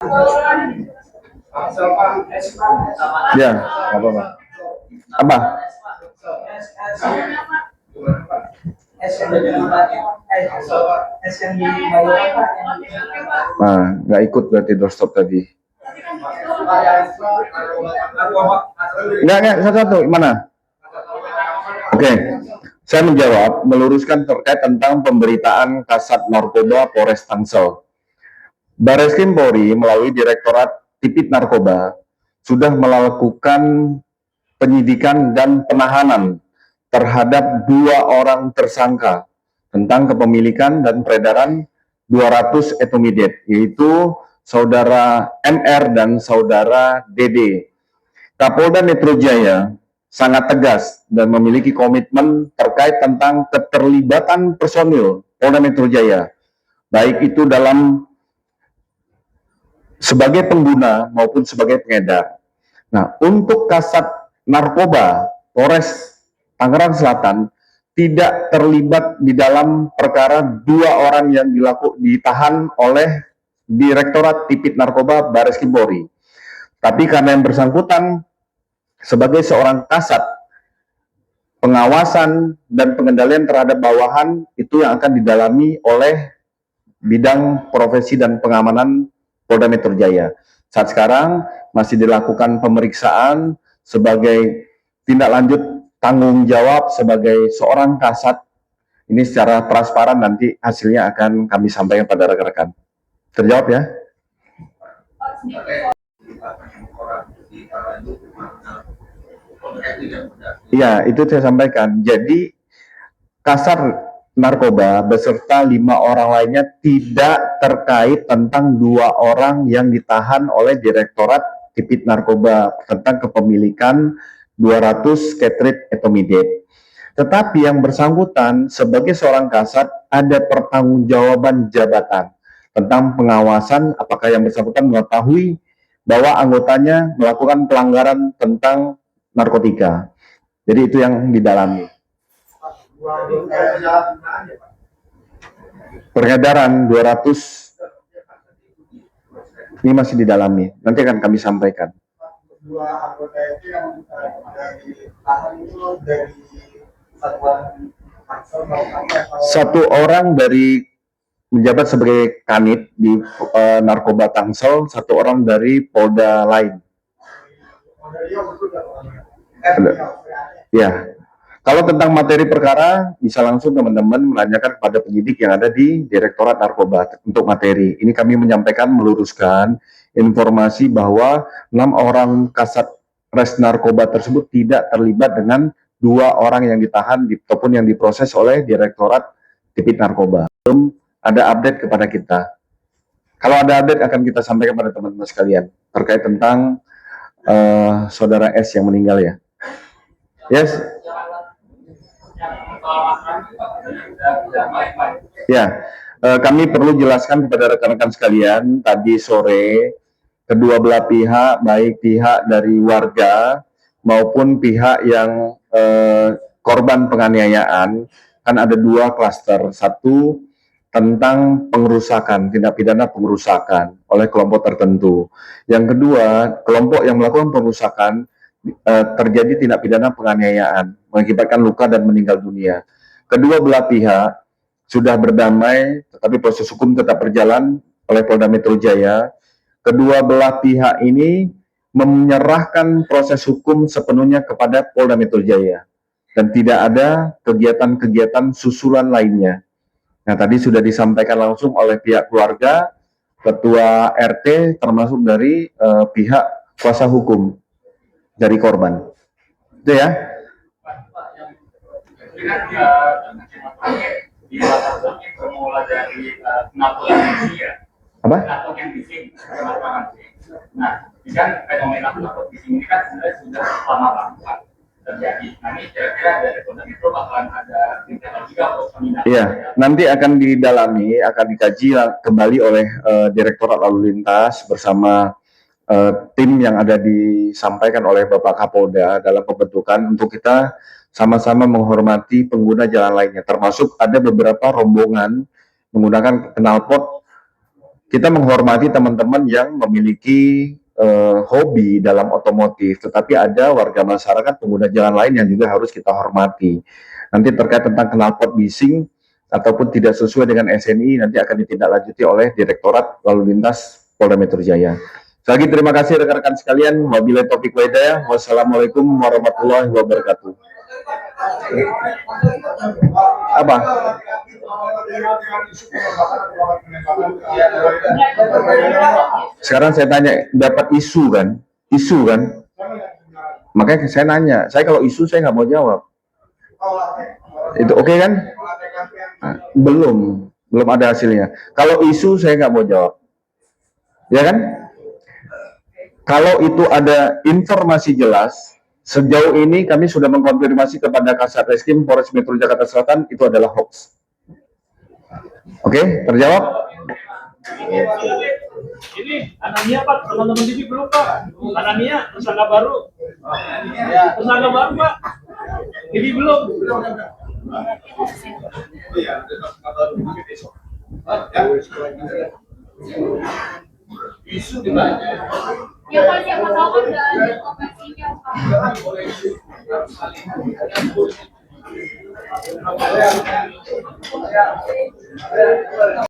Ya, apa-apa. Apa? Nah, nggak ikut berarti doorstop tadi. Nggak, satu-satu. Mana? Oke, saya menjawab, meluruskan terkait tentang pemberitaan Kasat Narkoba Polres Tangsel. Bareskrim Polri melalui Direktorat Tipit Narkoba sudah melakukan penyidikan dan penahanan terhadap 2 orang tersangka tentang kepemilikan dan peredaran 200 etomidate, yaitu saudara MR dan saudara DD. Kapolda Metro Jaya sangat tegas dan memiliki komitmen terkait tentang keterlibatan personil Polda Metro Jaya, baik itu dalam sebagai pengguna maupun sebagai pengedar. Nah, untuk Kasat Narkoba Polres Tangerang Selatan tidak terlibat di dalam perkara 2 orang yang ditahan oleh Direktorat Tipit Narkoba Bareskrim Polri. Tapi karena yang bersangkutan sebagai seorang kasat, pengawasan dan pengendalian terhadap bawahan itu yang akan didalami oleh bidang profesi dan pengamanan Polda Metro Jaya. Saat sekarang masih dilakukan pemeriksaan sebagai tindak lanjut tanggung jawab sebagai seorang kasat. Ini secara transparan, nanti hasilnya akan kami sampaikan pada rekan-rekan. Terjawab ya? Iya, itu saya sampaikan. Jadi Kasar Narkoba beserta 5 orang lainnya tidak terkait tentang 2 orang yang ditahan oleh Direktorat Tipit Narkoba tentang kepemilikan 200 ketrit etomidate. Tetapi yang bersangkutan sebagai seorang kasat ada pertanggungjawaban jabatan tentang pengawasan apakah yang bersangkutan mengetahui bahwa anggotanya melakukan pelanggaran tentang narkotika. Jadi itu yang didalami. Peredaran 200 ini masih didalami. Nanti akan kami sampaikan. 2 anggota itu yang ditahan itu dari satuan satu orang dari menjabat sebagai kanit di Narkoba Tangsel, 1 orang dari Polda lain. Ya. Kalau tentang materi perkara, bisa langsung teman-teman menanyakan kepada penyidik yang ada di Direktorat Narkoba untuk materi. Ini kami menyampaikan, meluruskan informasi bahwa 6 orang kasat res narkoba tersebut tidak terlibat dengan 2 orang yang ditahan ataupun yang diproses oleh Direktorat Tipit Narkoba. Belum ada update kepada kita. Kalau ada update akan kita sampaikan pada teman-teman sekalian terkait tentang saudara S yang meninggal ya. Yes. Ya, kami perlu jelaskan kepada rekan-rekan sekalian, tadi sore kedua belah pihak, baik pihak dari warga maupun pihak yang korban penganiayaan, kan ada 2 klaster. Satu tentang pengerusakan, tindak pidana pengerusakan oleh kelompok tertentu. Yang kedua, kelompok yang melakukan pengerusakan terjadi tindak pidana penganiayaan, mengakibatkan luka dan meninggal dunia. Kedua belah pihak sudah berdamai, tetapi proses hukum tetap berjalan oleh Polda Metro Jaya. Kedua belah pihak ini menyerahkan proses hukum sepenuhnya kepada Polda Metro Jaya dan tidak ada kegiatan-kegiatan susulan lainnya. Nah, tadi sudah disampaikan langsung oleh pihak keluarga, ketua RT, termasuk dari pihak kuasa hukum dari korban. Itu ya. Apa? Nah, kan fenomena di sini kan sebenarnya sudah lama banget terjadi. Nanti kira-kira dari Polda Metro bakalan ada tindakan juga untuk pemindahan. Iya, nanti akan didalami, akan dikaji kembali oleh Direktorat Lalu Lintas bersama tim yang ada disampaikan oleh Bapak Kapolda dalam pembentukan untuk kita sama-sama menghormati pengguna jalan lainnya, termasuk ada beberapa rombongan menggunakan knalpot kita menghormati teman-teman yang memiliki hobi dalam otomotif, tetapi ada warga masyarakat pengguna jalan lain yang juga harus kita hormati. Nanti terkait tentang knalpot bising ataupun tidak sesuai dengan SNI nanti akan ditindaklanjuti oleh Direktorat Lalu Lintas Polda Metro Jaya. Sekali lagi terima kasih rekan-rekan sekalian. Wabillahi taufiq wal hidayah. Wassalamualaikum warahmatullahi wabarakatuh. Apa? Sekarang saya tanya, dapat isu kan? Isu kan? Makanya saya nanya, saya kalau isu saya nggak mau jawab. Itu oke kan? Belum ada hasilnya. Kalau isu saya nggak mau jawab. Ya kan? Kalau itu ada informasi jelas, sejauh ini kami sudah mengkonfirmasi kepada Kasat Reskrim Polres Metro Jakarta Selatan itu adalah hoax. Oke, terjawab? Ini Anania Pak, teman-teman TV belum Pak? Anania, tersangka baru. Ya, tersangka baru Pak. TV belum. Isu di mana? Ya Pak, siapa tahu kan udah ada informasinya Pak.